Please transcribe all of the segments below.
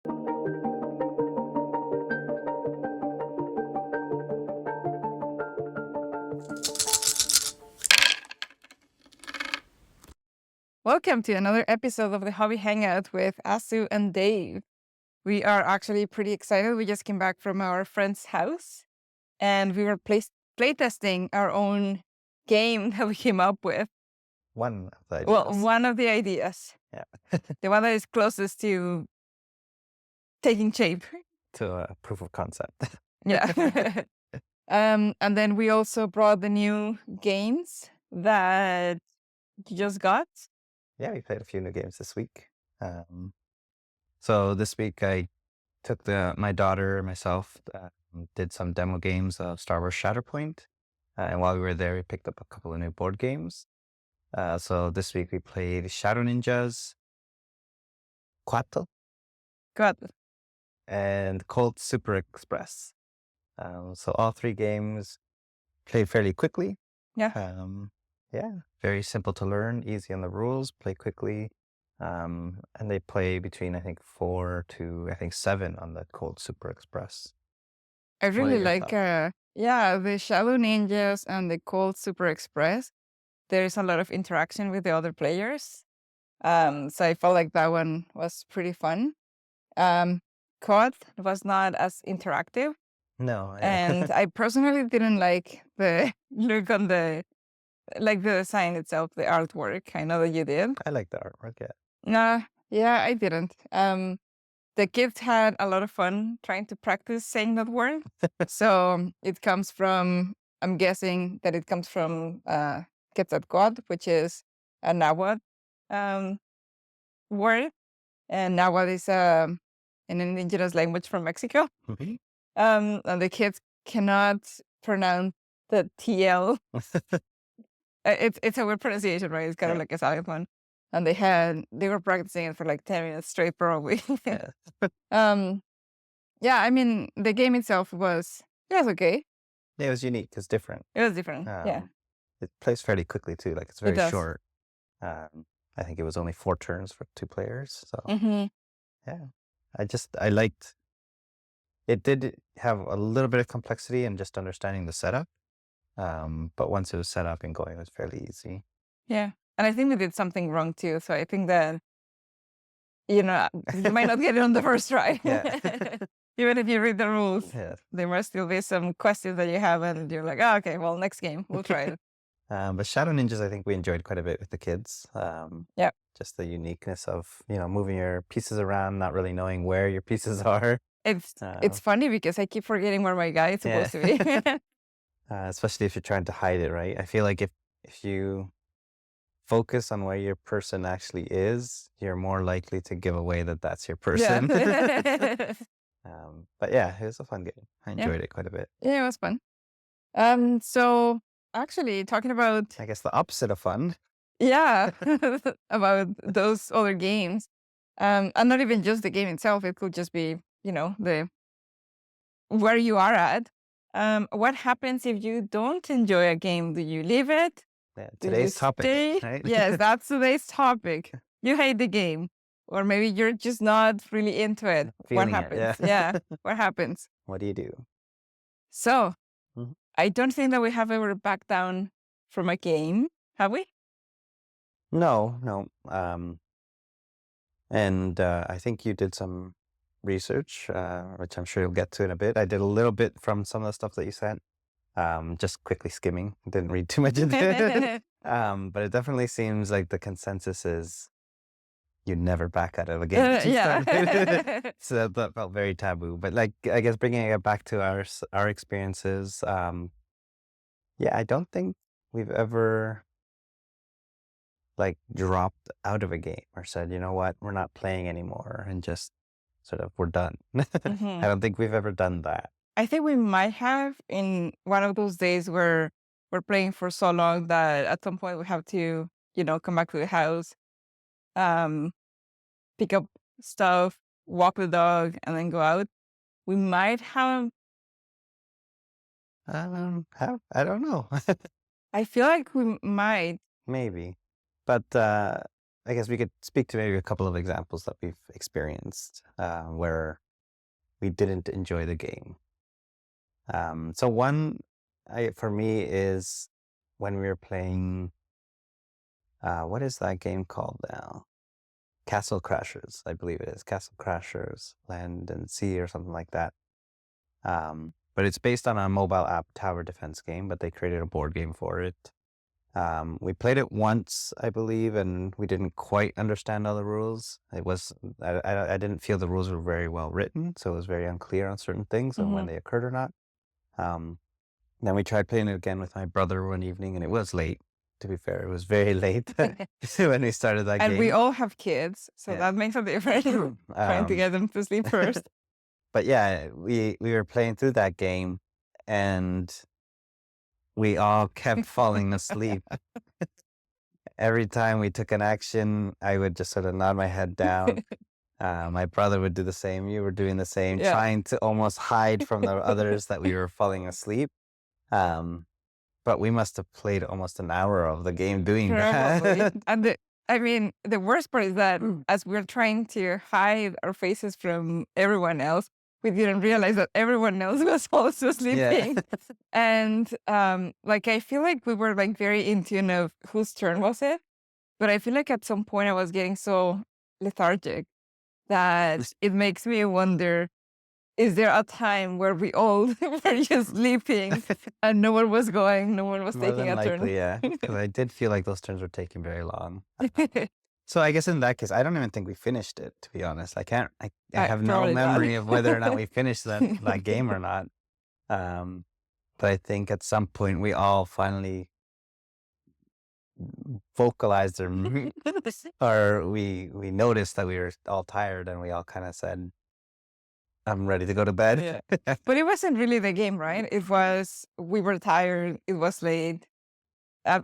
Welcome to another episode of the Hobby Hangout with Asu and Dave. We are actually pretty excited. We just came back from our friend's house and we were playtesting our own game that we came up with. One of the ideas. Well, one of the ideas. Yeah. The one that is closest to taking shape. To a proof of concept. Yeah. And then we also brought the new games that you just got. Yeah, we played a few new games this week. So this week I took my daughter and myself, did some demo games of Star Wars Shatterpoint. And while we were there, we picked up a couple of new board games. So this week we played Shadow Ninjas, Quattro, Got and Colt Super Express. So all three games played fairly quickly. Yeah. Yeah, very simple to learn, easy on the rules, play quickly. And they play between, I think, 4 to, I think, 7 on the Cold Super Express. I What are really your like, the Shadow Ninjas and the Cold Super Express. There's a lot of interaction with the other players. So I felt like that one was pretty fun. COD was not as interactive. No. And I personally didn't like the look on the design itself, the artwork. I know that you did. I like the artwork, yeah. No, yeah, I didn't. The kids had a lot of fun trying to practice saying that word. So it comes from, I'm guessing that it comes from Quetzalcoatl, which is a Nahuatl word. And Nahuatl is an indigenous language from Mexico. Mhm. And the kids cannot pronounce the TL. It's a weird pronunciation, right? It's kind of Yeah. like a silent one. And they were practicing it for like 10 minutes straight, probably. Yeah. Yeah, I mean, the game itself was okay. Yeah, it was unique. It's different. It was different. Yeah, It plays fairly quickly, too. Like, it's it very does. short. I think it was only 4 turns for 2 players. So, Mm-hmm. yeah. I liked... It did have a little bit of complexity in just understanding the setup. But once it was set up and going, it was fairly easy. Yeah. And I think we did something wrong too. So I think that, you might not get it on the first try. Yeah. Even if you read the rules, Yeah. there must still be some questions that you have and you're like, oh, okay, well, next game, we'll try it. But Shadow Ninjas, I think we enjoyed quite a bit with the kids. Yeah. Just the uniqueness of, moving your pieces around, not really knowing where your pieces are. It's funny because I keep forgetting where my guy is supposed to be. Especially if you're trying to hide it, right? I feel like if you focus on where your person actually is, you're more likely to give away that that's your person. Yeah. But yeah, it was a fun game. I enjoyed it quite a bit. Yeah, it was fun. So actually talking about, I guess the opposite of fun. yeah, about those other games, and not even just the game itself, it could just be, the where you are at. What happens if you don't enjoy a game? Do you leave it? Yeah, Do you today's topic, stay? right? Yes, that's today's topic. You hate the game, or maybe you're just not really into it. What Feeling it, happens? yeah. What happens? What do you do? So, Mhm. I don't think that we have ever backed down from a game, have we? No. And I think you did some research, which I'm sure you'll get to in a bit. I did a little bit from some of the stuff that you sent, just quickly skimming. Didn't read too much into it. But it definitely seems like the consensus is you never back out of a game. that you started. Yeah. So that felt very taboo. But like, I guess bringing it back to our experiences, yeah, I don't think we've ever like dropped out of a game or said, you know what, we're not playing anymore, and just sort of we're done. Mhm. I don't think we've ever done that. I think we might have in one of those days where we're playing for so long that at some point we have to, come back to the house, um, pick up stuff, walk the dog, and then go out. We might have. I don't know. I feel like we might. Maybe. But I guess we could speak to maybe a couple of examples that we've experienced where we didn't enjoy the game. So one, for me, is when we were playing. What is that game called now? Castle Crashers, I believe it is. Castle Crashers, Land and Sea, or something like that. But it's based on a mobile app tower defense game, but they created a board game for it. We played it once, I believe, and we didn't quite understand all the rules. It was I didn't feel the rules were very well written, so it was very unclear on certain things and when Mhm. they occurred or not. Um, then we tried playing it again with my brother one evening, and it was late. To be fair, it was very late when we started that And we game. all have kids, so Yeah. that makes a difference. Trying to Um, get them to sleep first. but yeah, we were playing through that game, and we all kept falling asleep. Every time we took an action, I would just sort of nod my head down. My brother would do the same. You were doing the same, Yeah. trying to almost hide from the others that we were falling asleep. Um, but we must have played almost an hour of the game doing Probably. that. And I mean, the worst part is that as we're trying to hide our faces from everyone else, we didn't realize that everyone else was also Yeah. sleeping. And like I feel like we were like very in tune of whose turn was it. But I feel like at some point I was getting so lethargic that it makes me wonder, is there a time where we all were just sleeping and no one was going, no one was More taking than a turn? likely, yeah. Because I did feel like those turns were taking very long. So I guess in that case, I don't even think we finished it, to be honest. I have no Probably not. memory of whether or not we finished that game or not. Um, but I think at some point we all finally vocalized or we noticed that we were all tired and we all kind of said, I'm ready to go to bed. Yeah. But it wasn't really the game, right? It was we were tired, it was late.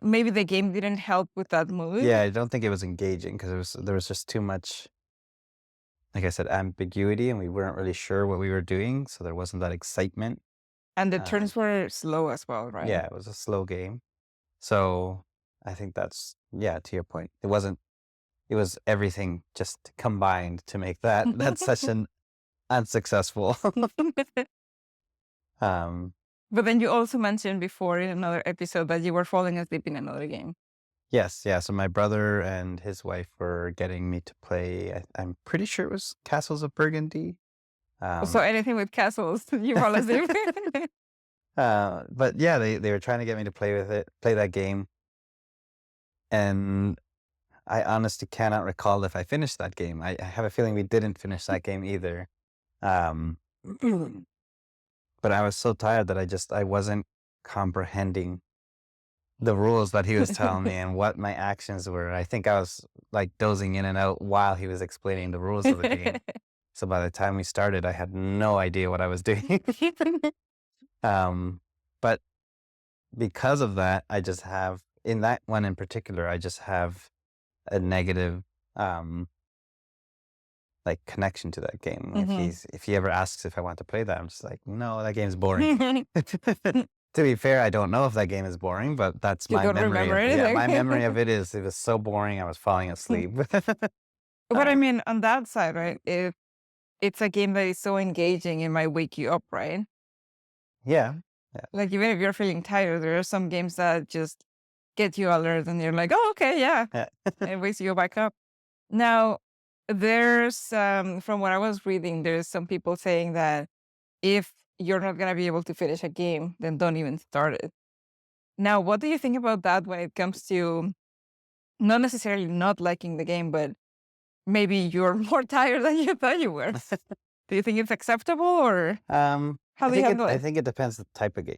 Maybe the game didn't help with that Yeah, mood. I don't think it was engaging because there was just too much, like I said, ambiguity and we weren't really sure what we were doing. So there wasn't that excitement. And the Um, turns were slow as well, right? yeah, it was a slow game. So I think that's, yeah, to your point. It was everything just combined to make that session unsuccessful. um, But then you also mentioned before in another episode that you were falling asleep in another game. yes, yeah. So my brother and his wife were getting me to play. I'm pretty sure it was Castles of Burgundy. So Um, anything with castles, you fall asleep. but yeah, they were trying to get me to play that game, and I honestly cannot recall if I finished that game. I have a feeling we didn't finish that game either. Um, but I was so tired that I wasn't comprehending the rules that he was telling me and what my actions were. I think I was like dozing in and out while he was explaining the rules of the game. So by the time we started, I had no idea what I was doing. But because of that, I just have in that one in particular, I just have a negative um like connection to that game. Mhm. If he ever asks if I want to play that, I'm just like, no, that game's boring. To be fair, I don't know if that game is boring, but that's You my don't memory remember of yeah, my memory anything. of it is it was so boring I was falling asleep. But I uh, mean, on that side, right? If it's a game that is so engaging, it might wake you up, right? yeah. Yeah. Like even if you're feeling tired, there are some games that just get you alert and you're like, oh, okay, yeah. Yeah. And it wakes you back up. Now, there's from what I was reading, there's some people saying that if you're not gonna be able to finish a game, then don't even start it. Now, what do you think about that when it comes to not necessarily not liking the game, but maybe you're more tired than you thought you were? Do you think it's acceptable or how do you handle I it? think it depends the type of game.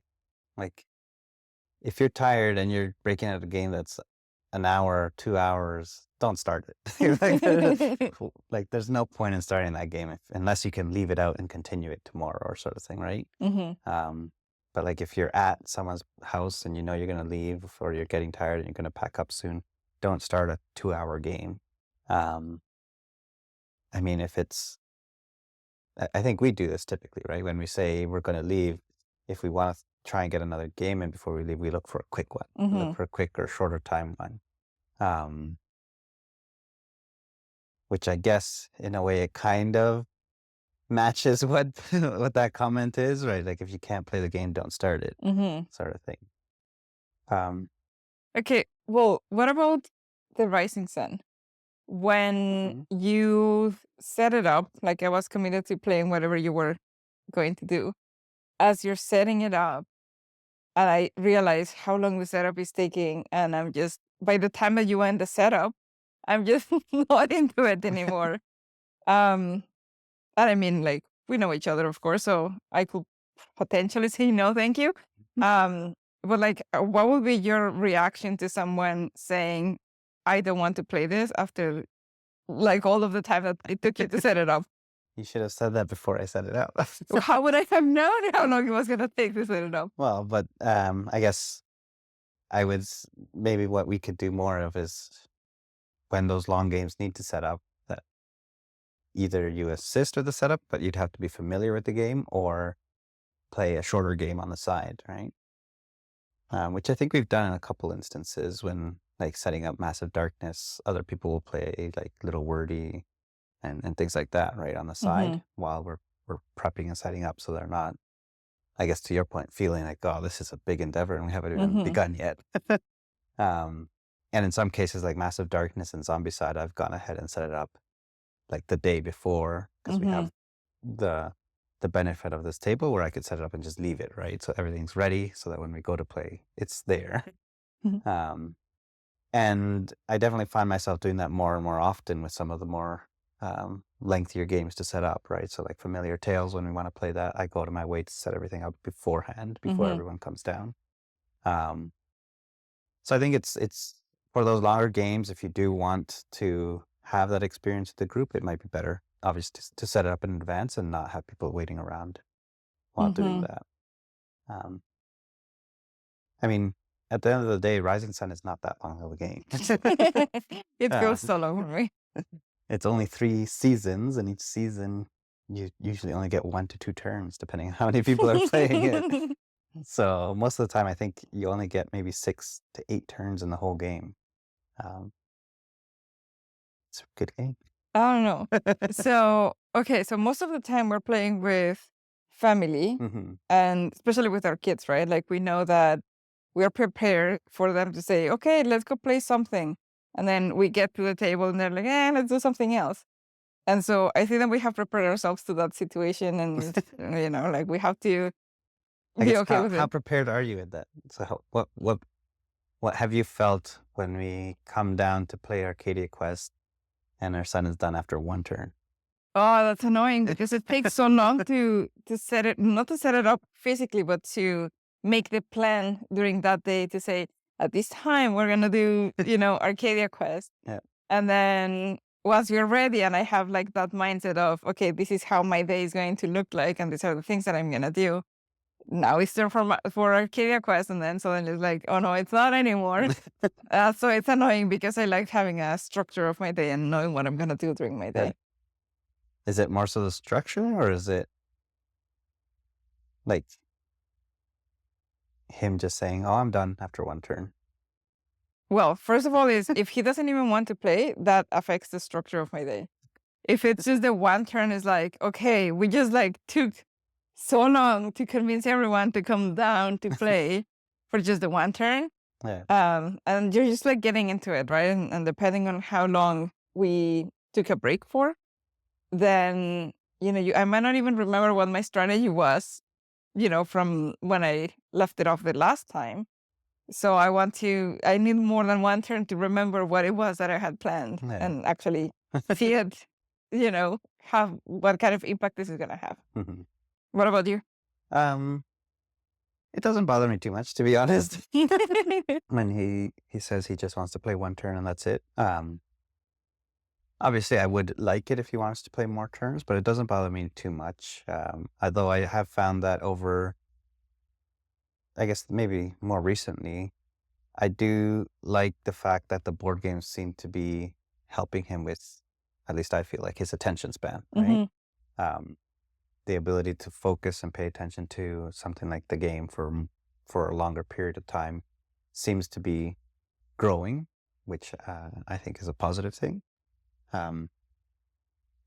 Like if you're tired and you're breaking out a game that's an hour, 2 hours, don't start it. Like there's no point in starting that game unless you can leave it out and continue it tomorrow or sort of thing, right? Mhm. Um, but like if you're at someone's house and you know you're gonna leave or you're getting tired and you're gonna pack up soon, don't start a 2 hour game. Um, I mean, if it's, I think we do this typically, right? When we say we're gonna leave, if we want to try and get another game in before we leave, we look for a quick one. We look Mhm. for a quick or shorter time one. Um, which I guess in a way it kind of matches what what that comment is, right? Like if you can't play the game, don't start it, Mhm. sort of thing. Um, Okay, well, what about the rising sun? When mhm. you set it up, like I was committed to playing whatever you were going to do, as you're setting it up, and I realize how long the setup is taking, and I'm just by the time that you end the setup, I'm just not into it anymore. Um, and I mean, like, we know each other, of course, so I could potentially say no, thank you. Um, but like, what would be your reaction to someone saying, "I don't want to play this," after like all of the time that it took you to set it up? You should have said that before I set it up. How would I have known how long it was gonna take to set it up? Well, but I guess I would maybe what we could do more of is when those long games need to set up, that either you assist with the setup, but you'd have to be familiar with the game, or play a shorter game on the side, right? Which I think we've done in a couple instances when, like, setting up Massive Darkness, other people will play like Little Wordy and things like that, right, on the side Mhm, while we're prepping and setting up, so they're not, I guess, to your point, feeling like, oh, this is a big endeavor and we haven't even mhm, begun yet. um, and in some cases, like Massive Darkness and Zombicide, I've gone ahead and set it up like the day before because we mhm, have the the benefit of this table where I could set it up and just leave it, right? So everything's ready so that when we go to play, it's there. mhm, Um, and I definitely find myself doing that more and more often with some of the more lengthier games to set up, right? So like Familiar Tales, when we want to play that, I go to my way to set everything up beforehand, before mhm, everyone comes down. Um, so I think it's for those longer games, if you do want to have that experience with the group, it might be better, obviously, to set it up in advance and not have people waiting around while doing mhm. that. Um, I mean, at the end of the day, Rising Sun is not that long of a game. It feels um, so long for me. it's only 3 seasons, and each season you usually only get 1 to 2 turns, depending on how many people are playing it. So most of the time, I think you only get maybe 6 to 8 turns in the whole game. Um, it's a good game. I don't know. So, okay, so most of the time we're playing with family Hmm. and especially with our kids, right? Like we know that we are prepared for them to say, okay, let's go play something. And then we get to the table and they're like, let's do something else. And so I think that we have prepared ourselves to that situation and, like we have to I be guess okay with how it. prepared are you at that? So what have you felt when we come down to play Arcadia Quest and our son is done after 1 turn? Oh, that's annoying because it takes so long to set it not to set it up physically, but to make the plan during that day to say, at this time we're gonna do, Arcadia Quest. Yeah. And then once we're ready and I have like that mindset of, okay, this is how my day is going to look like and these are the things that I'm gonna do. Now it's time for Arcadia Quest and then suddenly it's like, oh no, it's not anymore. So it's annoying because I like having a structure of my day and knowing what I'm gonna do during my Yeah. day. Is it more so the structure, or is it like him just saying, "Oh, I'm done after 1 turn"? Well, first of all, is if he doesn't even want to play, that affects the structure of my day. If it's just the one turn, is like, okay, we just like took so long to convince everyone to come down to play for just the one turn. Yeah. And you're just like getting into it, right? And depending on how long we took a break for, then I might not even remember what my strategy was, from when I left it off the last time. So I need more than one turn to remember what it was that I had planned Yeah. and actually see it, have what kind of impact this is gonna have. Mhm. What about you? Um, it doesn't bother me too much, to be honest. When he says he just wants to play 1 turn and that's it. Obviously, I would like it if he wants to play more turns, but it doesn't bother me too much. Although I have found that over, I guess maybe more recently, I do like the fact that the board games seem to be helping him with, at least I feel like, his attention span, right? Mhm, Um, the ability to focus and pay attention to something like the game for a longer period of time seems to be growing, which I think is a positive thing. Um,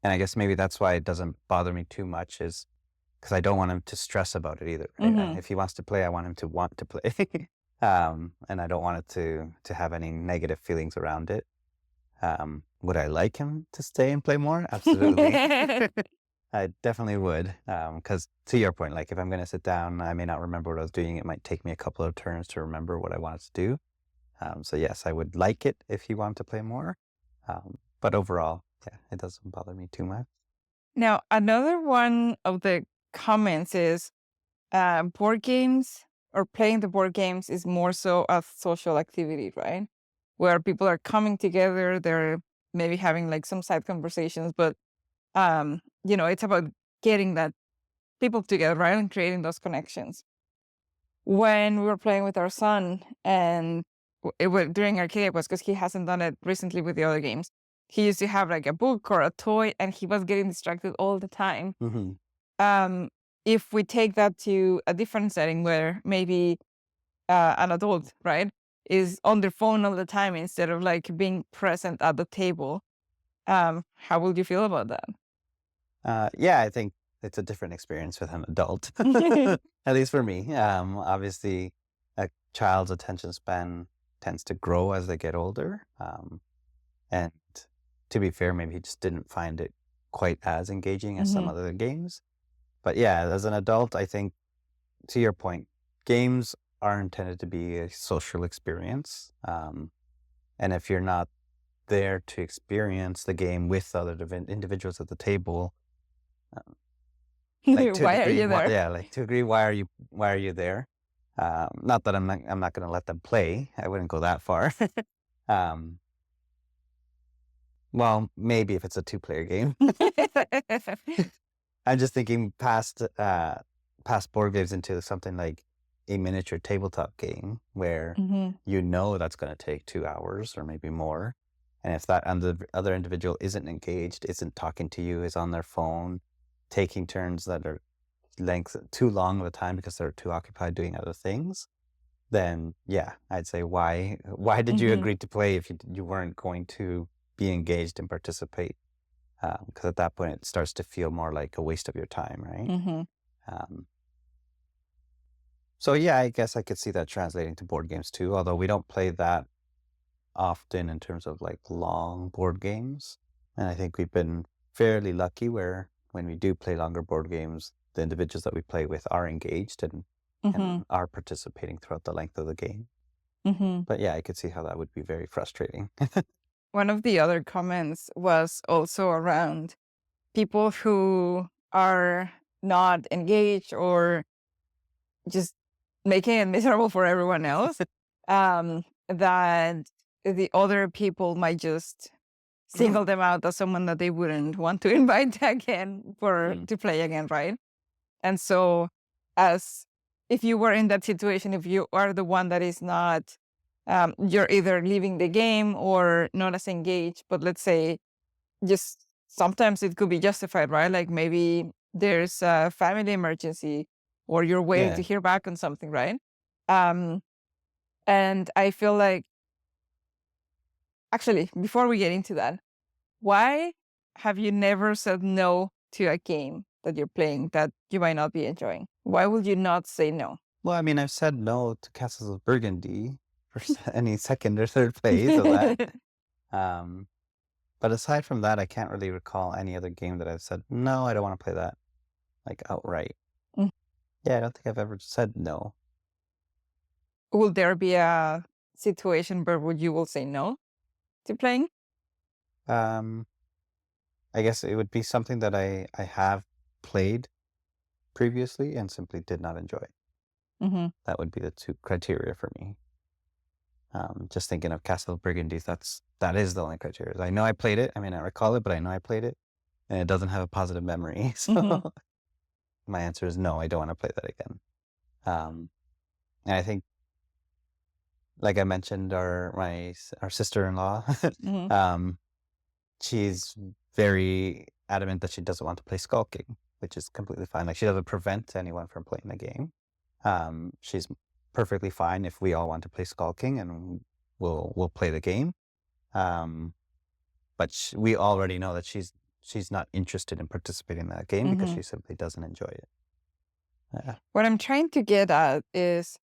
And I guess maybe that's why it doesn't bother me too much is because I don't want him to stress about it either, right? Mhm. If he wants to play, I want him to want to play. And I don't want it to have any negative feelings around it. Would I like him to stay and play more? Absolutely. I definitely would. Because to your point, like if I'm going to sit down, I may not remember what I was doing. It might take me a couple of turns to remember what I wanted to do. So yes, I would like it if he wanted to play more. But overall, yeah, it doesn't bother me too much. Now, another one of the comments is board games or playing the board games is more so a social activity, right? Where people are coming together, they're maybe having like some side conversations, but it's about getting that people together, right? And creating those connections. When we were playing with our son and it was during arcade was because he hasn't done it recently with the other games. He used to have like a book or a toy and he was getting distracted all the time. Hmm. Um, if we take that to a different setting where maybe an adult, right, is on their phone all the time instead of like being present at the table, how would you feel about that? Yeah, I think it's a different experience with an adult, at least for me. Obviously, a child's attention span tends to grow as they get older. And to be fair, maybe he just didn't find it quite as engaging as some Hmm. other games. But yeah, as an adult, I think to your point, games are intended to be a social experience. And if you're not there to experience the game with other individuals at the table, like to a Why are degree, you there? yeah, like to a degree, why are you there? Not that I'm not going to let them play. I wouldn't go that far. um, well, maybe if it's a two-player game. I'm just thinking past board games into something like a miniature tabletop game where Hmm. you know that's going to take 2 hours or maybe more. And if that other individual isn't engaged, isn't talking to you, is on their phone, taking turns that are length too long of a time because they're too occupied doing other things, then yeah, I'd say why did you Hmm. agree to play if you weren't going to be engaged and participate? Because at that point it starts to feel more like a waste of your time, right? Hmm. Um, so yeah, I guess I could see that translating to board games too, although we don't play that often in terms of like long board games. And I think we've been fairly lucky where when we do play longer board games, the individuals that we play with are engaged Hmm. and are participating throughout the length of the game. Hmm. But yeah, I could see how that would be very frustrating. One of the other comments was also around people who are not engaged or just making it miserable for everyone else. That the other people might just single them out as someone that they wouldn't want to invite again for Mm, to play again, right? And so, as if you were in that situation, if you are the one that is not, you're either leaving the game or not as engaged. But let's say just sometimes it could be justified, right? Like maybe there's a family emergency or you're waiting to yeah. hear back on something, right? Um, and I feel like actually, before we get into that, why have you never said no to a game that you're playing that you might not be enjoying? Why would you not say no? Well, I mean, I've said no to Castles of Burgundy for any second or third plays of that. Um, but aside from that, I can't really recall any other game that I've said, no, I don't want to play that, like outright. Mm. Yeah, I don't think I've ever said no. Will there be a situation where would you will say no to playing? Um, I guess it would be something that I have played previously and simply did not enjoy. Hmm. That would be the two criteria for me. Just thinking of Castle of Burgundy, that is the only criteria. I know I played it. I mean, I recall it, but I know I played it, and it doesn't have a positive memory. Hmm. So my answer is no. I don't want to play that again. Um, and I think, like I mentioned, our sister in law, Hmm. um, she's very adamant that she doesn't want to play skulking, which is completely fine. Like she doesn't prevent anyone from playing the game. She's perfectly fine if we all want to play skulking, and we'll play the game. Um, but we already know that she's not interested in participating in that game because Mhm. she simply doesn't enjoy it. Yeah. What I'm trying to get at is,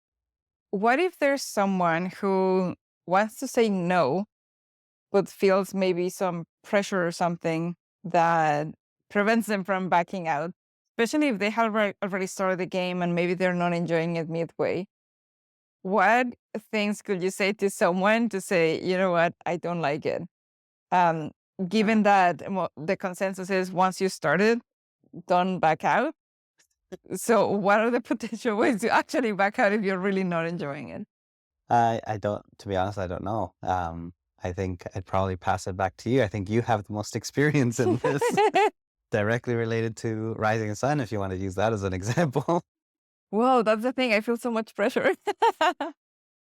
what if there's someone who wants to say no, but feels maybe some pressure or something that prevents them from backing out, especially if they have already started the game and maybe they're not enjoying it midway. What things could you say to someone to say, you know what, I don't like it? Um, Uh, Given that the consensus is once you started, don't back out. So, what are the potential ways to actually back out if you're really not enjoying it? I don't, to be honest, I don't know. I think I'd probably pass it back to you. I think you have the most experience in this, directly related to Rising Sun, if you want to use that as an example. Well, that's the thing. I feel so much pressure.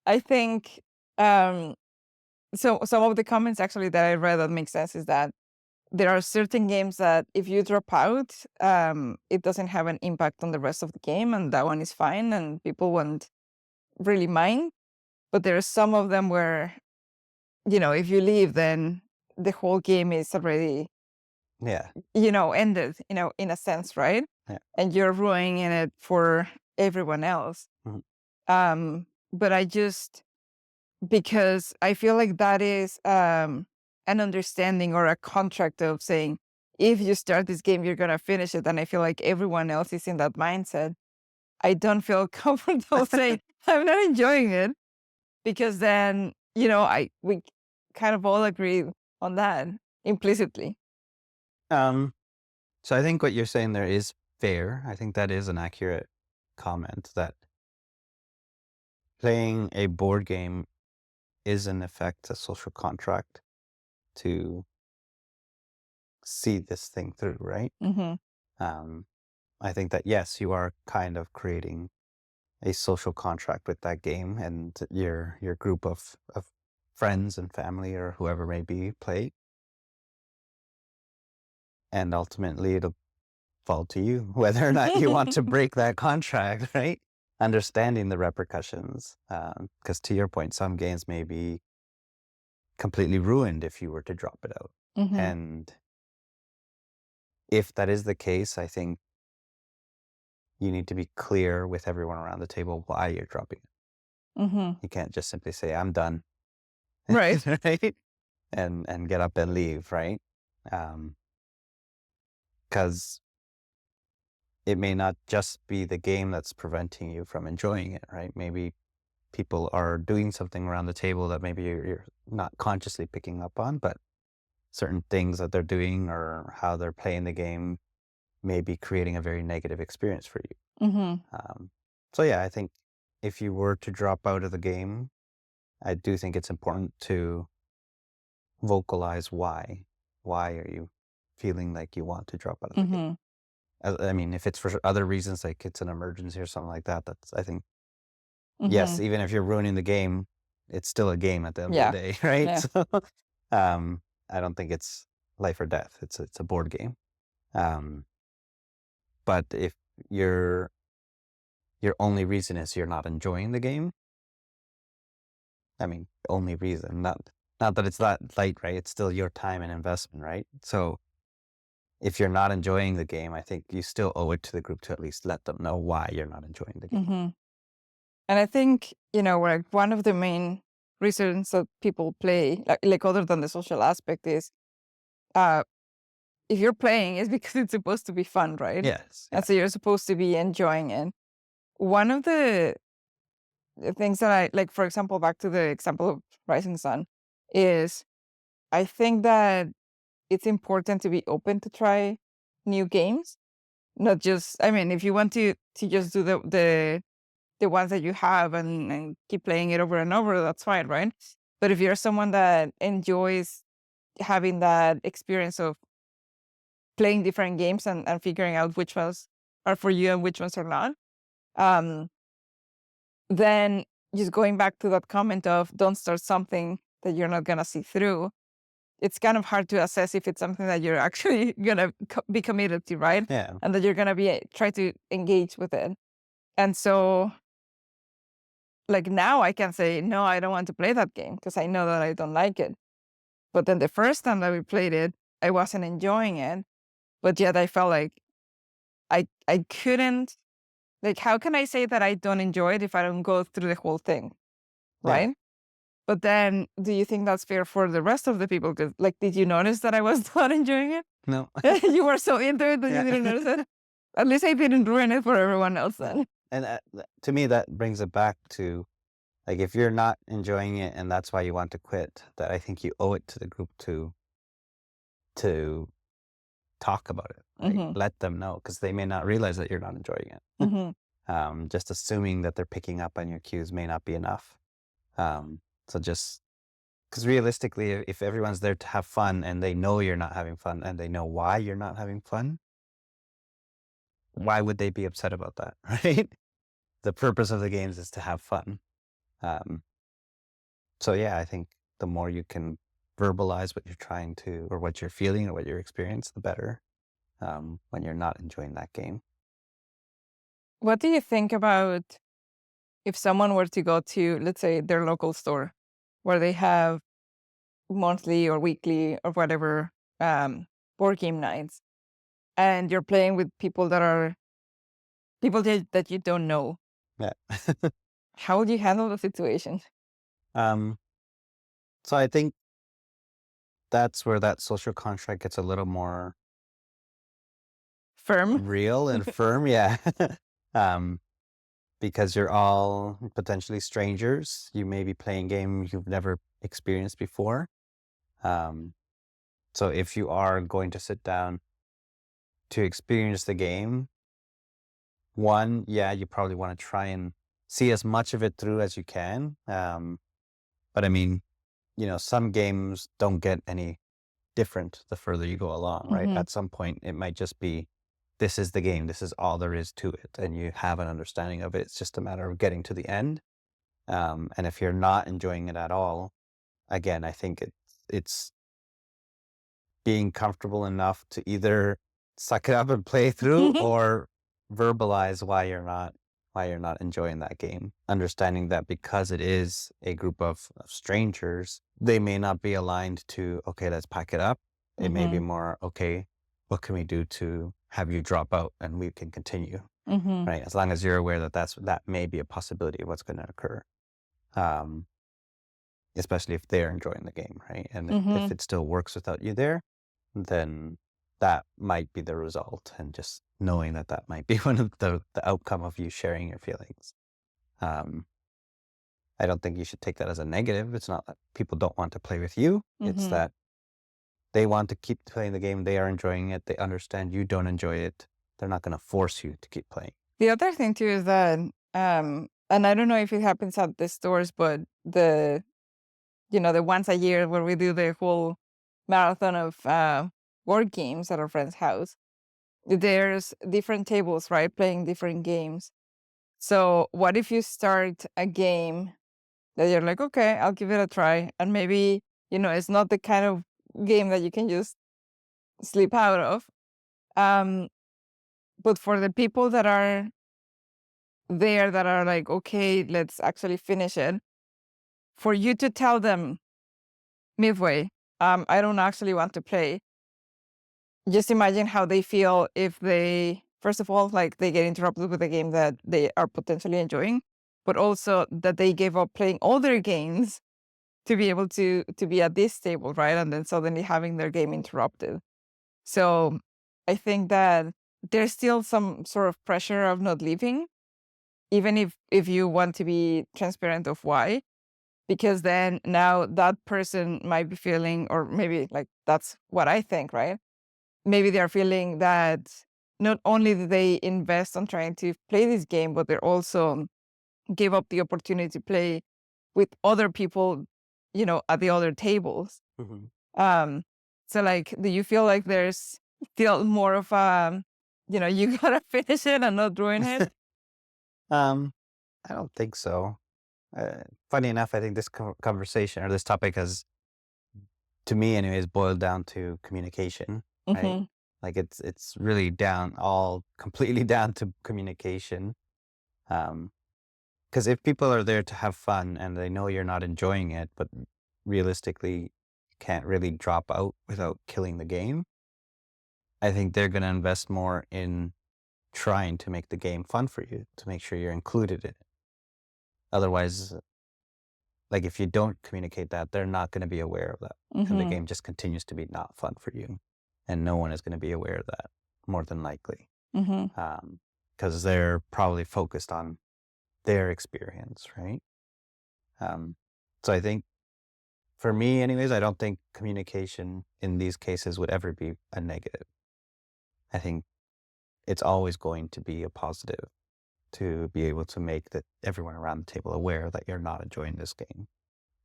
I think um, so. Some of the comments actually that I read that make sense is that there are certain games that if you drop out, it doesn't have an impact on the rest of the game, and that one is fine, and people won't really mind. But there are some of them where, if you leave, then the whole game is already, Yeah. ended, in a sense, right? Yeah. And you're ruining it for everyone else. Mhm. But I just because I feel like that is an understanding or a contract of saying, if you start this game, you're gonna finish it. And I feel like everyone else is in that mindset. I don't feel comfortable saying I'm not enjoying it because then, we kind of all agree on that implicitly. Um, so I think what you're saying there is fair. I think that is an accurate comment that playing a board game is in effect a social contract to see this thing through, right? Hmm. Um, I think that yes, you are kind of creating a social contract with that game, and your group of friends and family or whoever may be play, and ultimately it'll fall to you whether or not you want to break that contract, right? Understanding the repercussions, because to your point, some games may be completely ruined if you were to drop it out, Hmm. and if that is the case, I think you need to be clear with everyone around the table why you're dropping it. Hmm. You can't just simply say, "I'm done," Right. right? And get up and leave, right? Because it may not just be the game that's preventing you from enjoying it, right? Maybe people are doing something around the table that maybe you're not consciously picking up on, but certain things that they're doing or how they're playing the game may be creating a very negative experience for you. Hmm. Um, so yeah, I think if you were to drop out of the game, I do think it's important to vocalize why. Why are you feeling like you want to drop out of the game? Hmm. I mean, if it's for other reasons, like it's an emergency or something like that, that's, I think, yes, Hmm. even if you're ruining the game, it's still a game at the end of the Yeah. day, right? Yeah. So, um, I don't think it's life or death. It's a board game. Um, but if your your only reason is you're not enjoying the game, I mean, only reason, not that it's that light, right? It's still your time and investment, right? So if you're not enjoying the game, I think you still owe it to the group to at least let them know why you're not enjoying the game. Hmm. And I think, like one of the main reasons that people play, like other than the social aspect, is uh, if you're playing, it's because it's supposed to be fun, right? Yes, And yeah. so you're supposed to be enjoying it. One of the things that I like, for example, back to the example of Rising Sun, is I think that it's important to be open to try new games. Not just, I mean, if you want to just do the ones that you have and keep playing it over and over, that's fine, right? But if you're someone that enjoys having that experience of playing different games and figuring out which ones are for you and which ones are not, um, then just going back to that comment of don't start something that you're not gonna see through, it's kind of hard to assess if it's something that you're actually gonna be committed to, right? Yeah. And that you're gonna be try to engage with it. And so, like now, I can say no, I don't want to play that game because I know that I don't like it. But then the first time that we played it, I wasn't enjoying it, but yet I felt like I couldn't, like, how can I say that I don't enjoy it if I don't go through the whole thing, Yeah. right? But then, do you think that's fair for the rest of the people? Because, like, did you notice that I was not enjoying it? No. You were so into it that you Yeah. didn't notice it? At least I didn't ruin it for everyone else No. then. And to me, that brings it back to like if you're not enjoying it and that's why you want to quit, that I think you owe it to the group to talk about it, right? Mhm, Let them know because they may not realize that you're not enjoying it. mhm, Just assuming that they're picking up on your cues may not be enough. So just because realistically, if everyone's there to have fun and they know you're not having fun and they know why you're not having fun, why would they be upset about that, right? The purpose of the games is to have fun. Um, so yeah, I think the more you can verbalize what you're trying to, or what you're feeling, or what you're experiencing, the better. When you're not enjoying that game. What do you think about if someone were to go to, let's say, their local store where they have monthly or weekly or whatever, board game nights, and you're playing with people that are people that you don't know? Yeah. How would you handle the situation? um, so I think that's where that social contract gets a little more Firm? real and firm. Yeah. um, because you're all potentially strangers. You may be playing a game you've never experienced before. Um, so if you are going to sit down to experience the game, one, yeah, you probably want to try and see as much of it through as you can. But I mean, some games don't get any different the further you go along, right? Mhm, At some point, it might just be, this is the game, this is all there is to it, and you have an understanding of it. It's just a matter of getting to the end. And if you're not enjoying it at all, again, I think it's being comfortable enough to either suck it up and play through mhm, or verbalize why you're not enjoying that game. Understanding that because it is a group of strangers, they may not be aligned to, okay, let's pack it up. It may be mhm, more, okay, what can we do to have you drop out and we can continue, mhm, right? As long as you're aware that that may be a possibility of what's going to occur. Um, Especially if they're enjoying the game, right? And if mhm. it still works without you there, then that might be the result. And just knowing that that might be one of the outcome of you sharing your feelings. Um, I don't think you should take that as a negative. It's not that people don't want to play with you. It's Mhm. that they want to keep playing the game. They are enjoying it. They understand you don't enjoy it. They're not going to force you to keep playing. The other thing too is that, and I don't know if it happens at the stores, but the once a year where we do the whole marathon of board games at our friend's house, there's different tables, right, playing different games. So what if you start a game that you're like, okay, I'll give it a try, and maybe it's not the kind of game that you can just sleep out of. Um, but for the people that are there that are like, okay, let's actually finish it, for you to tell them midway, I don't actually want to play. Just imagine how they feel if they, first of all, like they get interrupted with a game that they are potentially enjoying, but also that they gave up playing all their games to be able to be at this table, right? And then suddenly having their game interrupted. So I think that there's still some sort of pressure of not leaving, even if you want to be transparent of why, because then now that person might be feeling, or maybe like that's what I think, right? Maybe they're feeling that not only did they invest on trying to play this game, but they're also gave up the opportunity to play with other people, at the other tables. Mhm. Um, so like, do you feel like there's still more of you gotta finish it and not ruin it? um, I don't think so. Funny enough, I think this conversation or this topic has, to me anyways, boiled down to communication, right? Hmm. Like it's really down all completely down to communication. Um, because if people are there to have fun and they know you're not enjoying it, but realistically can't really drop out without killing the game, I think they're going to invest more in trying to make the game fun for you, to make sure you're included in it. Otherwise, like if you don't communicate that, they're not going to be aware of that. And the Mhm. game just continues to be not fun for you. And no one is going to be aware of that, more than likely. Mhm. Because they're probably focused on their experience, right? Um, so I think for me, anyways, I don't think communication in these cases would ever be a negative. I think it's always going to be a positive to be able to make that everyone around the table aware that you're not enjoying this game.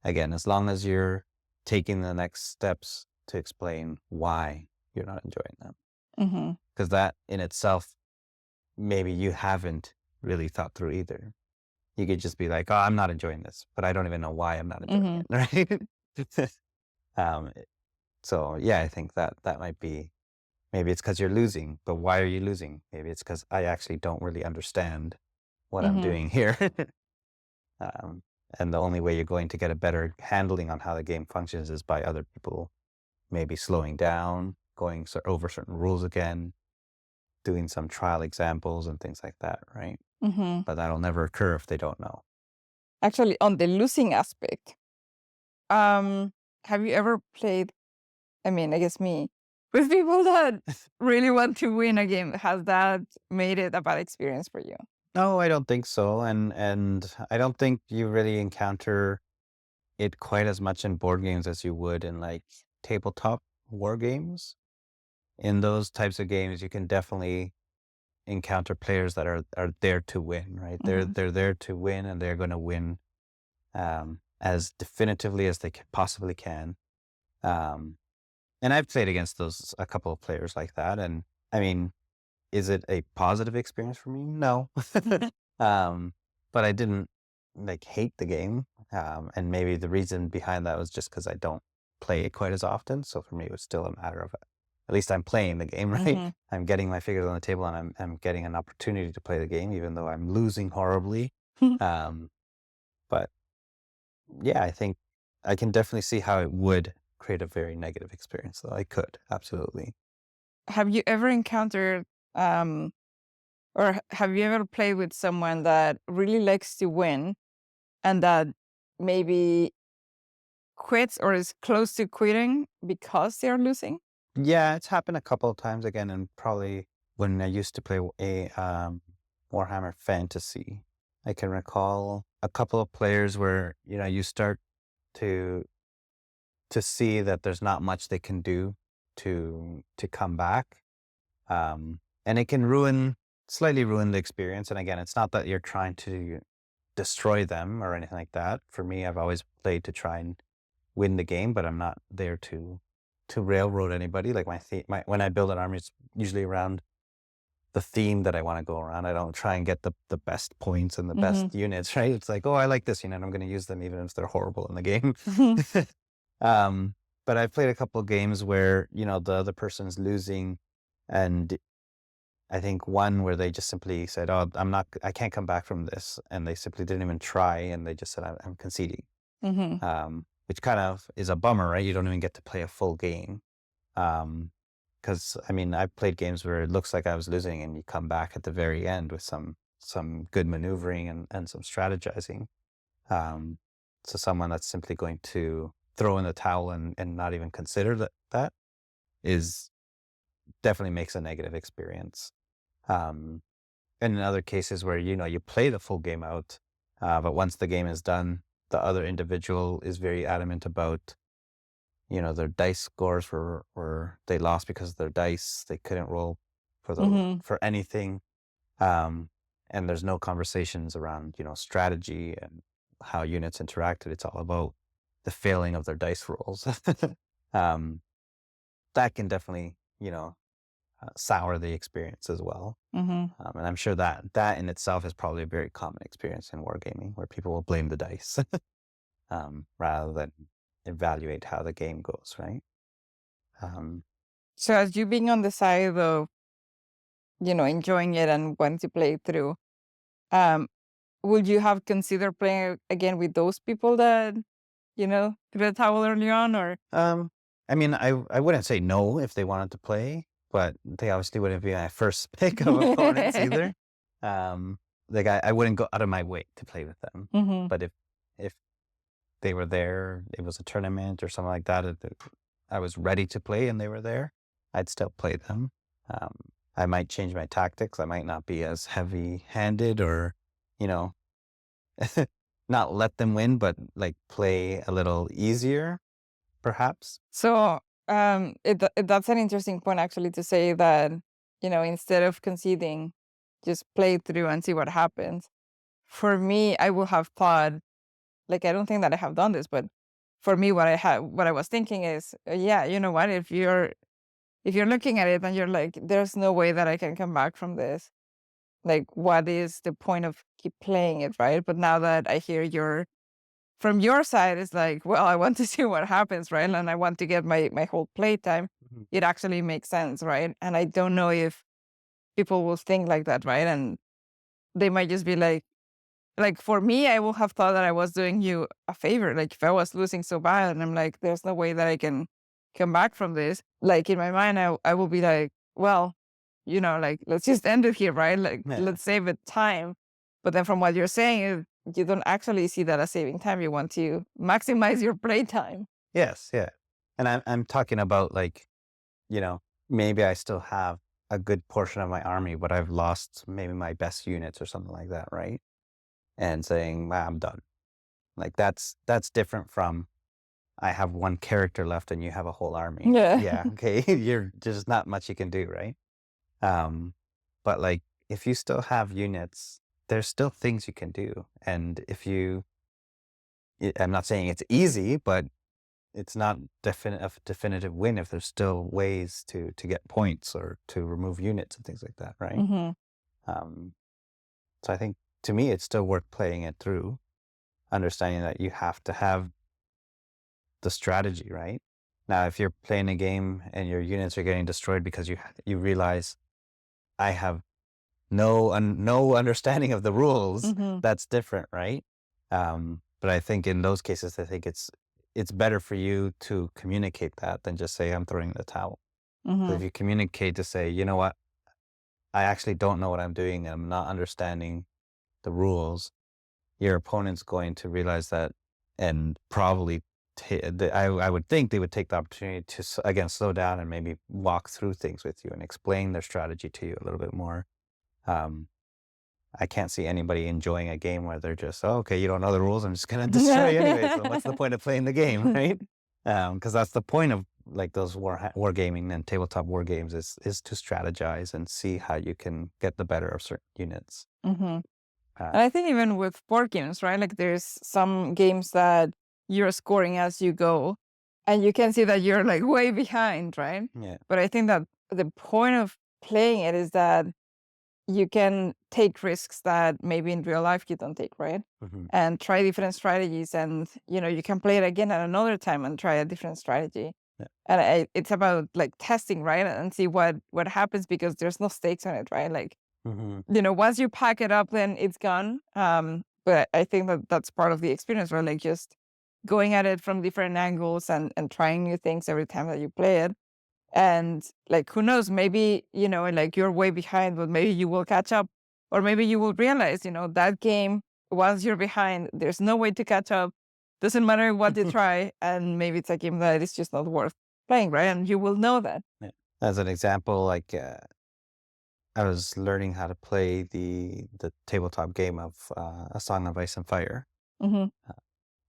Again, as long as you're taking the next steps to explain why you're not enjoying them. Mhm. Because that in itself, maybe you haven't really thought through either. You could just be like, oh, I'm not enjoying this, but I don't even know why I'm not enjoying Mhm. it, right? um, so yeah, I think that that might be, maybe it's because you're losing, but why are you losing? Maybe it's because I actually don't really understand what I'm Mhm. doing here. um, and the only way you're going to get a better handling on how the game functions is by other people maybe slowing down, going over certain rules again, doing some trial examples and things like that, right? Mhm. But that'll never occur if they don't know. Actually, on the losing aspect, um, have you ever played, I mean, I guess me, with people that really want to win a game? Has that made it a bad experience for you? No, I don't think so. And I don't think you really encounter it quite as much in board games as you would in like tabletop war games. In those types of games, you can definitely encounter players that are there to win, right? Mhm. They're there to win, and they're going to win as definitively as they possibly can. Um, and I've played against those a couple of players like that, and I mean, is it a positive experience for me? No. um, but I didn't like hate the game, and maybe the reason behind that was just because I don't play it quite as often. So for me, it was still a matter of at least I'm playing the game, right? Mhm. I'm getting my figures on the table, and I'm getting an opportunity to play the game, even though I'm losing horribly. Um, but yeah, I think I can definitely see how it would create a very negative experience, though. I could absolutely. Have you ever encountered, um, or have you ever played with someone that really likes to win and that maybe quits or is close to quitting because they're losing? Yeah, it's happened a couple of times again, and probably when I used to play a Warhammer Fantasy, I can recall a couple of players where you start to see that there's not much they can do to come back, and it can slightly ruin the experience. And again, it's not that you're trying to destroy them or anything like that. For me, I've always played to try and win the game, but I'm not there to railroad anybody. Like my when I build an army, it's usually around the theme that I want to go around. I don't try and get the best points and the best Mhm. units, right? It's like, oh, I like this unit, I'm going to use them even if they're horrible in the game. Mhm. um, but I've played a couple of games where the other person's losing, and I think one where they just simply said, "Oh, I can't come back from this," and they simply didn't even try, and they just said, I'm conceding." Mhm. Which kind of is a bummer, right? You don't even get to play a full game. Because I mean, I've played games where it looks like I was losing, and you come back at the very end with some good maneuvering and some strategizing. Um, so someone that's simply going to throw in the towel and not even consider that is definitely makes a negative experience. Um, and in other cases where you play the full game out, but once the game is done, the other individual is very adamant about their dice scores were they lost because of their dice. They couldn't roll Mhm. for anything. Um, and there's no conversations around, strategy and how units interacted. It's all about the failing of their dice rolls. um, that can definitely, sour the experience as well. Mhm. And I'm sure that that in itself is probably a very common experience in wargaming where people will blame the dice rather than evaluate how the game goes, right? Um, So as you being on the side of, enjoying it and wanting to play it through, um, would you have considered playing again with those people that, threw the towel early on or? I mean, I wouldn't say no if they wanted to play, but they obviously wouldn't be my first pick of opponents either. Um, like I wouldn't go out of my way to play with them. Mhm. But if they were there, it was a tournament or something like that, I was ready to play and they were there, I'd still play them. Um, I might change my tactics. I might not be as heavy-handed or, you know, not let them win, but like play a little easier, perhaps. So, that's an interesting point actually to say that, instead of conceding, just play through and see what happens. For me, I would have thought, like, I don't think that I have done this, but for me, what I was thinking is, yeah, you know what? If you're looking at it and you're like, there's no way that I can come back from this. Like, what is the point of keep playing it, right? But now that I hear from your side, it's like, well, I want to see what happens, right? And I want to get my whole playtime. Mhm. It actually makes sense, right? And I don't know if people will think like that, right? And they might just be like for me, I will have thought that I was doing you a favor. Like if I was losing so bad, and I'm like, there's no way that I can come back from this. Like in my mind, I will be like, well, like let's just end it here, right? Like Yeah. let's save it time. But then from what you're saying, you don't actually see that as saving time. You want to maximize your playtime. Yes, yeah. And I'm talking about like, you know, maybe I still have a good portion of my army, but I've lost maybe my best units or something like that, right? And saying, "Ah, I'm done." Like that's different from I have one character left and you have a whole army. Yeah. Yeah, okay. You're there's not much you can do, right? Um, but like if you still have units, there's still things you can do. And if I'm not saying it's easy, but it's not a definitive win if there's still ways to get points or to remove units and things like that, right? Hmm. Um, so I think to me, it's still worth playing it through, understanding that you have to have the strategy, right? Now, if you're playing a game and your units are getting destroyed because you realize I have no understanding of the rules, Hmm. that's different, right? But I think in those cases, I think it's better for you to communicate that than just say I'm throwing in the towel. So Hmm. if you communicate to say, you know what, I actually don't know what I'm doing, and I'm not understanding the rules, your opponent's going to realize that and probably I would think they would take the opportunity to again slow down and maybe walk through things with you and explain their strategy to you a little bit more. Um, I can't see anybody enjoying a game where they're just, oh, okay, you don't know the rules. I'm just gonna destroy you anyway. So what's the point of playing the game, right? Because that's the point of like those wargaming and tabletop war games is to strategize and see how you can get the better of certain units. Hmm. Uh, And I think even with board games, right? Like there's some games that you're scoring as you go, and you can see that you're like way behind, right? yeah. But I think that the point of playing it is that you can take risks that maybe in real life you don't take, right? Hmm. And try different strategies, and you can play it again at another time and try a different strategy. Yeah. And it's about like testing, right? And see what happens because there's no stakes on it, right? Like Hmm. once you pack it up, then it's gone. But I think that that's part of the experience, right? Like just going at it from different angles and trying new things every time that you play it. And like, who knows? Maybe like you're way behind, but maybe you will catch up, or maybe you will realize, that game. Once you're behind, there's no way to catch up. Doesn't matter what you try, and maybe it's a game that is just not worth playing, right? And you will know that. Yeah. As an example, like I was learning how to play the tabletop game of A Song of Ice and Fire. Hmm. Uh,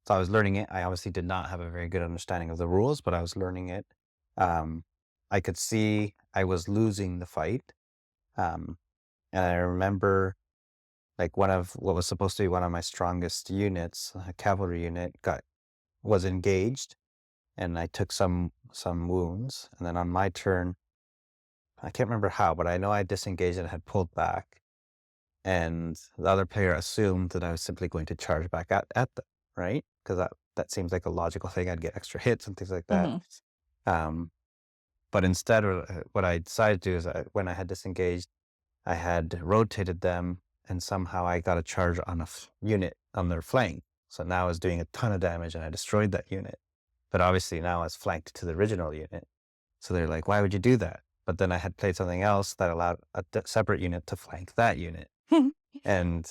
so I was learning it. I obviously did not have a very good understanding of the rules, but I was learning it. Um, I could see I was losing the fight. Um, and I remember like one of what was supposed to be one of my strongest units, a cavalry unit, was engaged, and I took some wounds. And then on my turn, I can't remember how, but I know I disengaged and had pulled back. And the other player assumed that I was simply going to charge back at them, right? Because that seems like a logical thing. I'd get extra hits and things like that. Hmm. Um, but instead, what I decided to do is when I had disengaged, I had rotated them, and somehow I got a charge on a unit on their flank. So now I was doing a ton of damage, and I destroyed that unit. but obviously now it's flanked to the original unit. So they're like, why would you do that? But then I had played something else that allowed a separate unit to flank that unit. And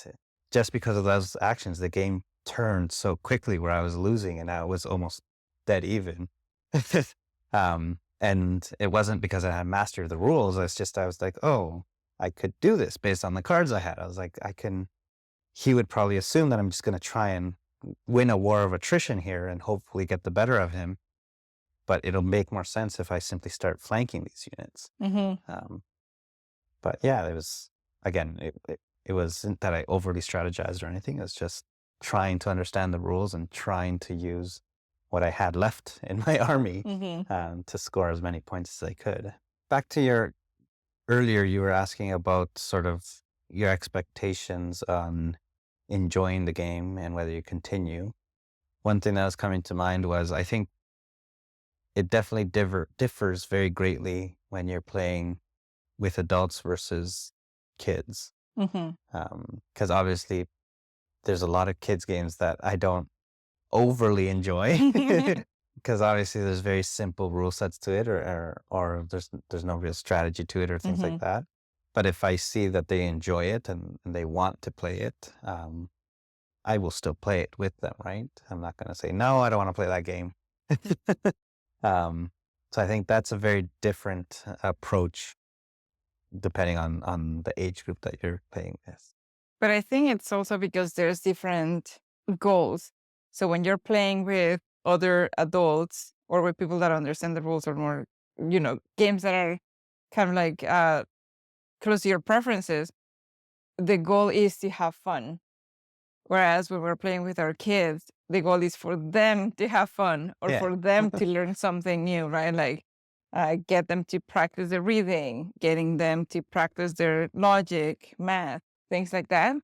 just because of those actions, the game turned so quickly where I was losing and I was almost dead even. And it wasn't because I had mastered the rules. It's just, I was like, oh, I could do this based on the cards I had. I was like, he would probably assume that I'm just going to try and win a war of attrition here and hopefully get the better of him. But it'll make more sense if I simply start flanking these units. Um, but yeah, it was, again, it wasn't that I overly strategized or anything. It was just trying to understand the rules and trying to use what I had left in my army to score as many points as I could. Back to your earlier, you were asking about sort of your expectations on enjoying the game and whether you continue. One thing that was coming to mind was I think it definitely differs very greatly when you're playing with adults versus kids. Because obviously there's a lot of kids games that I don't overly enjoy because obviously there's very simple rule sets to it or there's no real strategy to it or things like that. But if I see that they enjoy it and they want to play it, I will still play it with them, right? I'm not going to say, no, I don't want to play that game. So I think that's a very different approach depending on the age group that you're playing with. But I think it's also because there's different goals. So when you're playing with other adults or with people that understand the rules or more, games that are kind of like close to your preferences, the goal is to have fun. Whereas when we're playing with our kids, the goal is for them to have fun or Yeah. for them to learn something new, right? Like get them to practice their reading, getting them to practice their logic, math, things like that.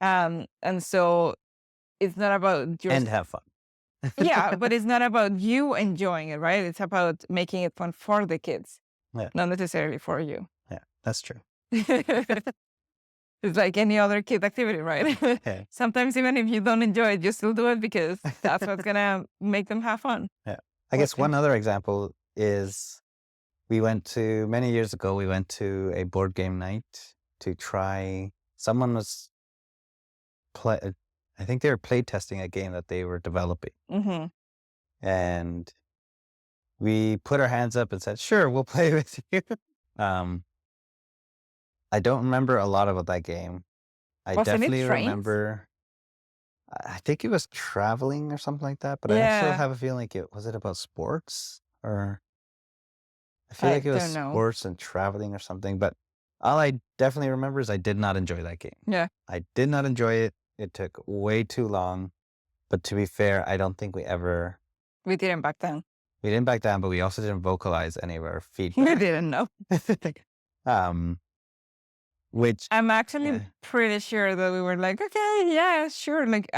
And so it's not about your And have fun. yeah, but it's not about you enjoying it, right? It's about making it fun for the kids, Yeah. not necessarily for you. Yeah, that's true. It's like any other kid activity, right? Yeah. Sometimes even if you don't enjoy it, you still do it because that's what's gonna make them have fun. Yeah. I guess one other example is many years ago, we went to a board game night to try, someone was I think they were play testing a game that they were developing. And we put our hands up and said, sure, we'll play with you. I don't remember a lot about that game. I Wasn't it definitely trains? remember, I think it was traveling or something like that, but I also Yeah, have a feeling like was it about sports? Or I feel I like it was don't know. sports and traveling or something, but all I definitely remember is I did not enjoy that game. Yeah, I did not enjoy it. It took way too long. But to be fair, I don't think we didn't back then. we didn't back down, but we also didn't vocalize any of our We feedback. didn't know. um, which, I'm actually yeah, pretty sure that we were like, okay, yeah, sure. Like,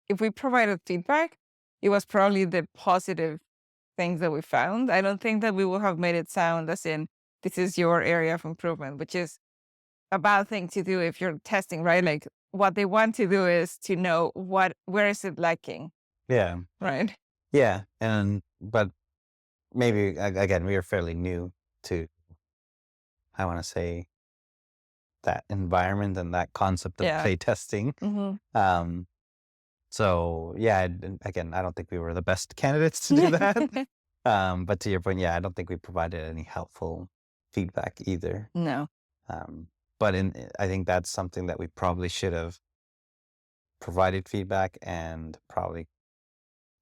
if we provided feedback, it was probably the positive things that we found. I don't think that we would have made it sound as in this is your area of improvement, which is a bad thing to do if you're testing, right? Like, what they want to do is to know where is it lacking, yeah, right? yeah. But maybe, again, we were fairly new to, I want to say, that environment and that concept of Yeah. play testing. Um, so yeah, again, I don't think we were the best candidates to do that. But to your point, yeah, I don't think we provided any helpful feedback either. No. Um, but I think that's something that we probably should have provided feedback and probably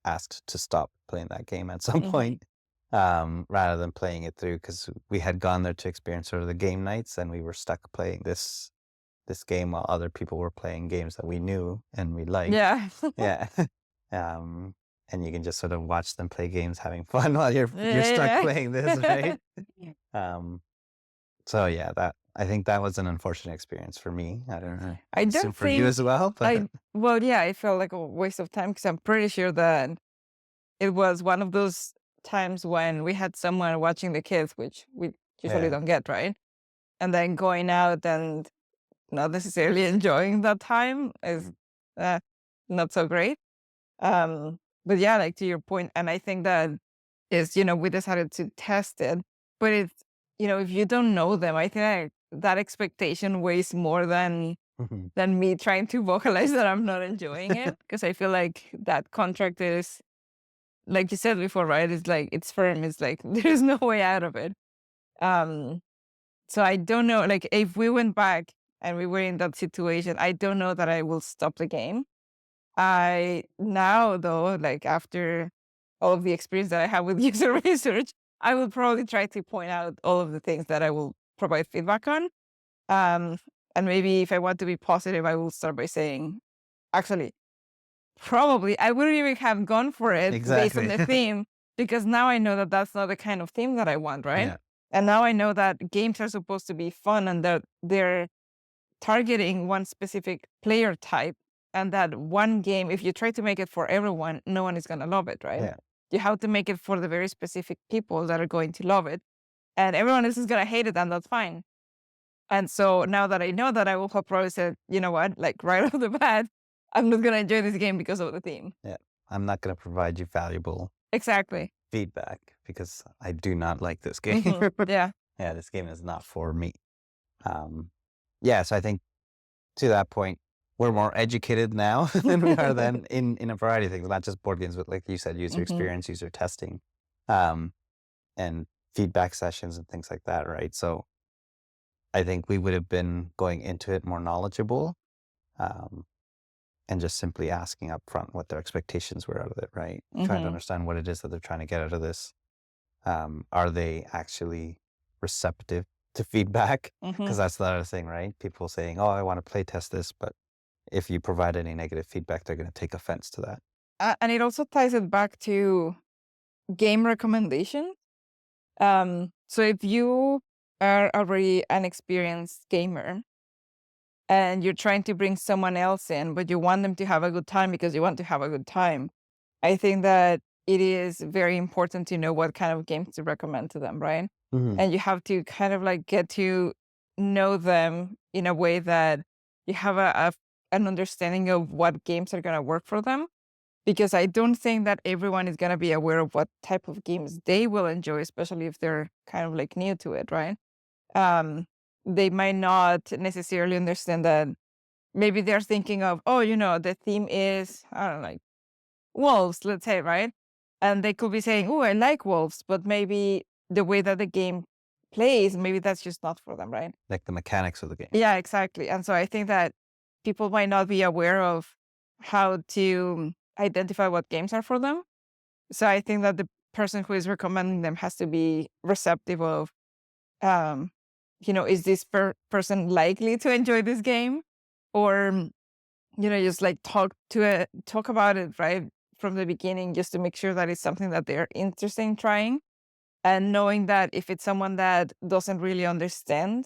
asked to stop playing that game at some point, rather than playing it through because we had gone there to experience sort of the game nights and we were stuck playing this game while other people were playing games that we knew and we liked. Yeah. Yeah. And you can just sort of watch them play games having fun while you're stuck Yeah. playing this, right? So yeah, I think that was an unfortunate experience for me. I don't know. I Assume don't for you think as well, but well, yeah, I felt like a waste of time because I'm pretty sure that it was one of those times when we had someone watching the kids, which we usually yeah, don't get, right? And then going out and not necessarily enjoying that time is uh, not so great. Um, But yeah, like to your point, and I think that is, we decided to test it, but it's, if you don't know them, I think that expectation weighs more Mhm. than me trying to vocalize that I'm not enjoying it, because I feel like that contract is, like you said before, right? It's like it's firm. It's like there's no way out of it. Um, so I don't know. Like if we went back and we were in that situation, I don't know that I will stop the game. I now though, like after all of the experience that I have with user research, I will probably try to point out all of the things that I will provide feedback on. Um, and maybe if I want to be positive, I will start by saying, actually, probably I wouldn't even have gone for it based on Exactly. the theme, because now I know that that's not the kind of theme that I want, right? Yeah. And now I know that games are supposed to be fun and that they're targeting one specific player type, and that one game, if you try to make it for everyone, no one is going to love it, right? Yeah. You have to make it for the very specific people that are going to love it, and everyone else is going to hate it, and that's fine. And so now that I know that, I will have probably said, you know what, like right off the bat, I'm not going to enjoy this game because of the theme. Yeah. I'm not going to provide you valuable Exactly. feedback because I do not like this game. Yeah. Yeah, this game is not for me. Um, yeah, so I think to that point, we're more educated now than we are then in a variety of things, not just board games, but like you said, user Hmm. experience, user testing, um, and feedback sessions and things like that, right? So I think we would have been going into it more knowledgeable, um, and just simply asking up front what their expectations were out of it, right? Trying to Hmm. understand what it is that they're trying to get out of this. Are they actually receptive to feedback? Hmm. Because that's the other thing, right? People saying, "Oh, I want to play test this," but if you provide any negative feedback, they're going to take offense to that. And it also ties it back to game recommendation. So if you are already an experienced gamer and you're trying to bring someone else in, but you want them to have a good time because you want to have a good time, I think that it is very important to know what kind of games to recommend to them, right? Hmm. And you have to kind of like get to know them in a way that you have an understanding of what games are going to work for them. Because I don't think that everyone is going to be aware of what type of games they will enjoy, especially if they're kind of like new to it, right? Um, they might not necessarily understand that maybe they're thinking of, oh, the theme is, I don't know, like wolves, let's say, right? And they could be saying, oh, I like wolves, but maybe the way that the game plays, maybe that's just not for them, right? Like the mechanics of the game. Yeah, exactly. And so I think that people might not be aware of how to identify what games are for them. So I think that the person who is recommending them has to be receptive of, um, is this person likely to enjoy this game? Or, just like talk about it right from the beginning, just to make sure that it's something that they're interested in trying. And knowing that if it's someone that doesn't really understand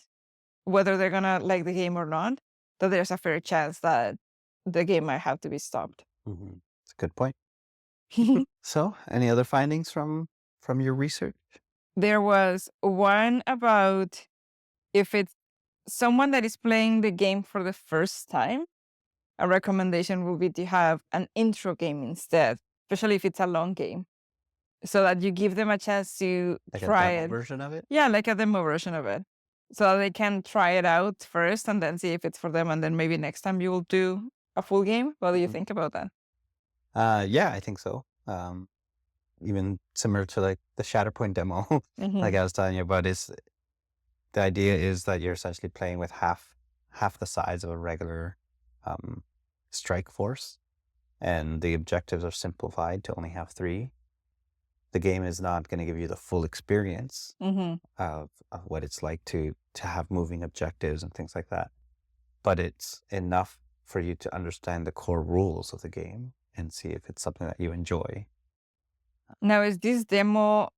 whether they're gonna like the game or not, that there's a fair chance that the game might have to be stopped. Hmm. It's a good point. So, any other findings from your research? There was one about if it's someone that is playing the game for the first time, a recommendation would be to have an intro game instead, especially if it's a long game, so that you give them a chance to Like a try demo it. version of it? Yeah, like a demo version of it, so that they can try it out first and then see if it's for them. And then maybe next time you will do a full game. What do you Mhm. think about that? Yeah, I think so. Even similar to like the Shatterpoint demo, Hmm. like I was telling you about, is the idea is that you're essentially playing with half the size of a regular um, strike force, and the objectives are simplified to only have three. The game is not going to give you the full experience Hmm. of what it's like to have moving objectives and things like that, but it's enough for you to understand the core rules of the game and see if it's something that you enjoy. Now, is this demo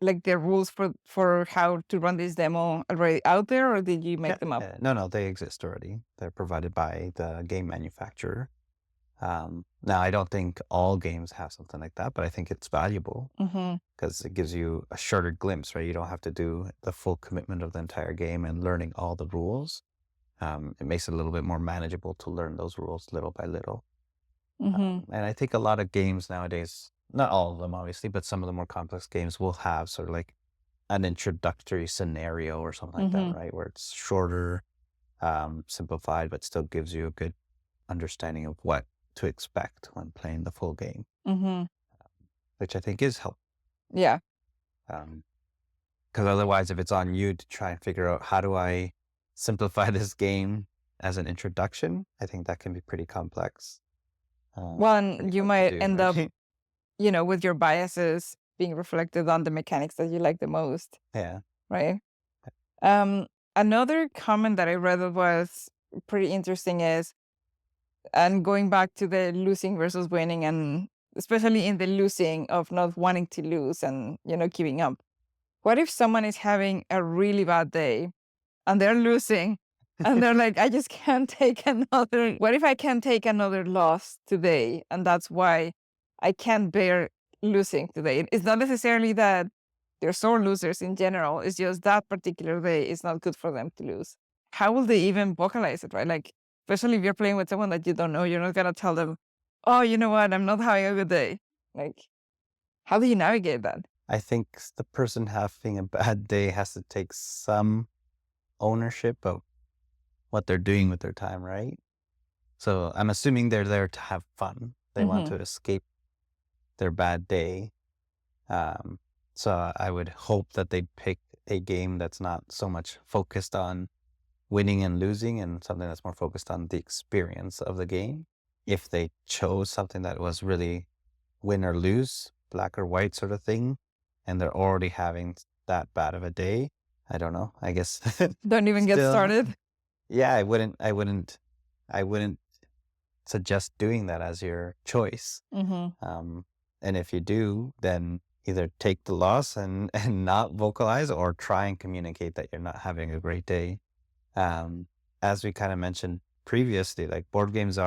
like the rules for how to run this demo already out there, or did you Yeah. make them up? No, no, they exist already. They're provided by the game manufacturer. Now, I don't think all games have something like that, but I think it's valuable Hmm. because it gives you a shorter glimpse, right? You don't have to do the full commitment of the entire game and learning all the rules. It makes it a little bit more manageable to learn those rules little by little. Mhm. And I think a lot of games nowadays, not all of them obviously, but some of the more complex games will have sort of like an introductory scenario or something like that, Mhm. right? Where it's shorter, simplified, but still gives you a good understanding of what to expect when playing the full game, Mhm. which I think is helpful. Yeah. Because otherwise, if it's on you to try and figure out how do I simplify this game as an introduction, I think that can be pretty complex, Well, pretty and you hard to might do, end up, right? with your biases being reflected on the mechanics that you like the most, Yeah. right? Um, Another comment that I read that was pretty interesting is, and going back to the losing versus winning, and especially in the losing of not wanting to lose and, giving up. What if someone is having a really bad day and they're losing and they're like, I just can't take another. What if I can't take another loss today? And that's why I can't bear losing today. It's not necessarily that they're sore losers in general. It's just that particular day is not good for them to lose. How will they even vocalize it, right? Like, especially if you're playing with someone that you don't know, you're not going to tell them, oh, you know what? I'm not having a good day. Like, how do you navigate that? I think the person having a bad day has to take some ownership of what they're doing with their time, right? So I'm assuming they're there to have fun. They want Hmm. to escape their bad day. Um, so I would hope that they pick a game that's not so much focused on winning and losing and something that's more focused on the experience of the game. If they chose something that was really win or lose, black or white sort of thing, and they're already having that bad of a day, I don't know. I guess Don't even get still, started. yeah, I wouldn't suggest doing that as your choice. Hmm. Um, and if you do, then either take the loss and and not vocalize, or try and communicate that you're not having a great day. Um, as we kind of mentioned previously, like board games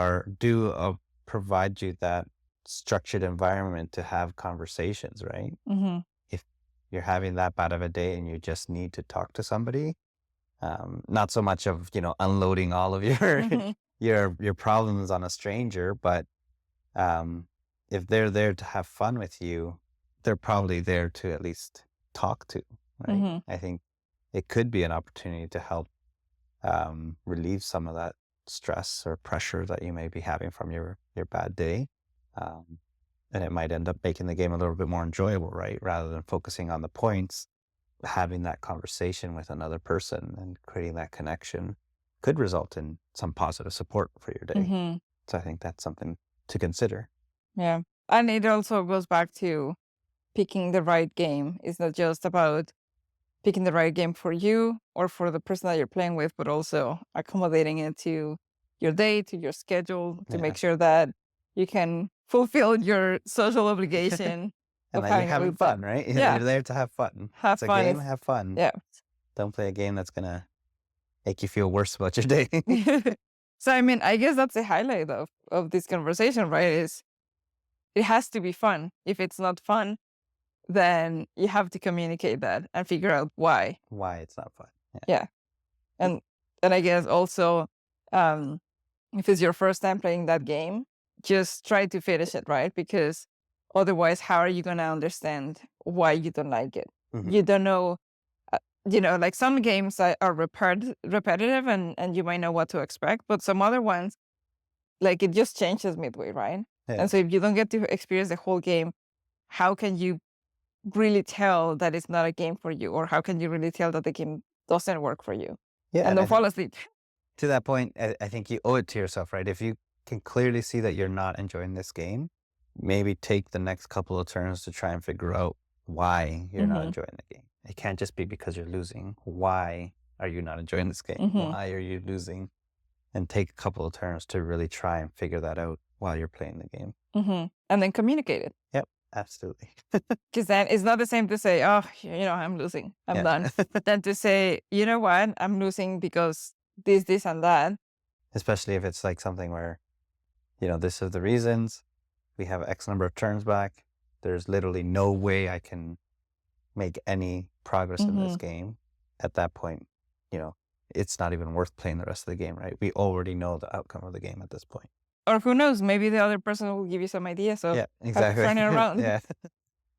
provide you that structured environment to have conversations, right? Hmm. If you're having that bad of a day and you just need to talk to somebody, not so much of, unloading all of your Hmm. your problems on a stranger, but um, if they're there to have fun with you, they're probably there to at least talk to, right? Hmm. I think it could be an opportunity to help relieve some of that stress or pressure that you may be having from your bad day. Um, and it might end up making the game a little bit more enjoyable, right? Rather than focusing on the points, having that conversation with another person and creating that connection could result in some positive support for your day. Hmm. So I think that's something to consider. Yeah. And it also goes back to picking the right game. It's not just about picking the right game for you or for the person that you're playing with, but also accommodating it to your day, to your schedule, to Yeah. make sure that you can fulfill your social obligation And of that you're having a having good time. fun, right? Yeah. You're there to have fun. Have It's a fun. game, It's, have fun. yeah. Don't play a game that's gonna make you feel worse about your day. So, I mean, I guess that's the highlight of this conversation, right? Is it has to be fun. If it's not fun, then you have to communicate that and figure out why. Why it's not fun. Yeah. Yeah. And I guess also, um, if it's your first time playing that game, just try to finish it, right? Because otherwise, how are you gonna understand why you don't like it? Mhm. You don't know, like some games are repetitive, and you might know what to expect, but some other ones, like it just changes midway, right? Yeah. And so if you don't get to experience the whole game, how can you really tell that it's not a game for you, or how can you really tell that the game doesn't work for you? Yeah, And and don't I think fall asleep. to that point, I think you owe it to yourself, right? If you can clearly see that you're not enjoying this game, maybe take the next couple of turns to try and figure out why you're not Hmm. enjoying the game. It can't just be because you're losing. Why are you not enjoying this game? Hmm. Why are you losing? And take a couple of turns to really try and figure that out while you're playing the game. Hmm. And then communicate it. Yep, absolutely. Because then it's not the same to say, oh, I'm losing, I'm Yeah. done, than to say, you know what, I'm losing because this, and that. Especially if it's like something where, this is the reasons. We have X number of turns back. There's literally no way I can make any progress in this Hmm. game. At that point, it's not even worth playing the rest of the game, right? We already know the outcome of the game at this point. or who knows, maybe the other person will give you some ideas. So Yeah, have to exactly. turn it around. Yeah.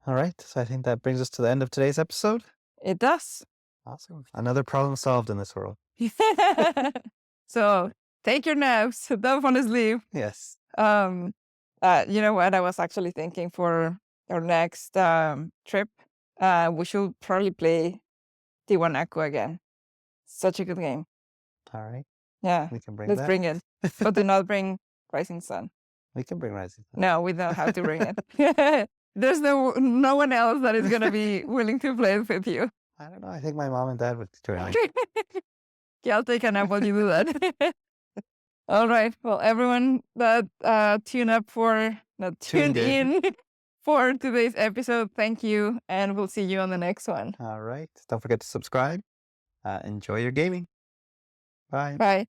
All right. So I think that brings us to the end of today's episode. It does. Awesome. Another problem solved in this world. So take your naps. Don't fall asleep. Yes. You know what? I was actually thinking for our next trip, we should probably play Tiwanaku again. Such a good game. All right. Yeah, We can bring let's that. bring it. But do not bring Rising Sun. We can bring Rising Sun. No, we don't have to bring it. There's no one else that is going to be willing to play it with you. I don't know. I think my mom and dad would join me. Yeah, I'll take an nap while you do that. All right. Well, everyone that tuned in for today's episode, thank you, and we'll see you on the next one. All right. Don't forget to subscribe. Enjoy your gaming. Bye. Bye.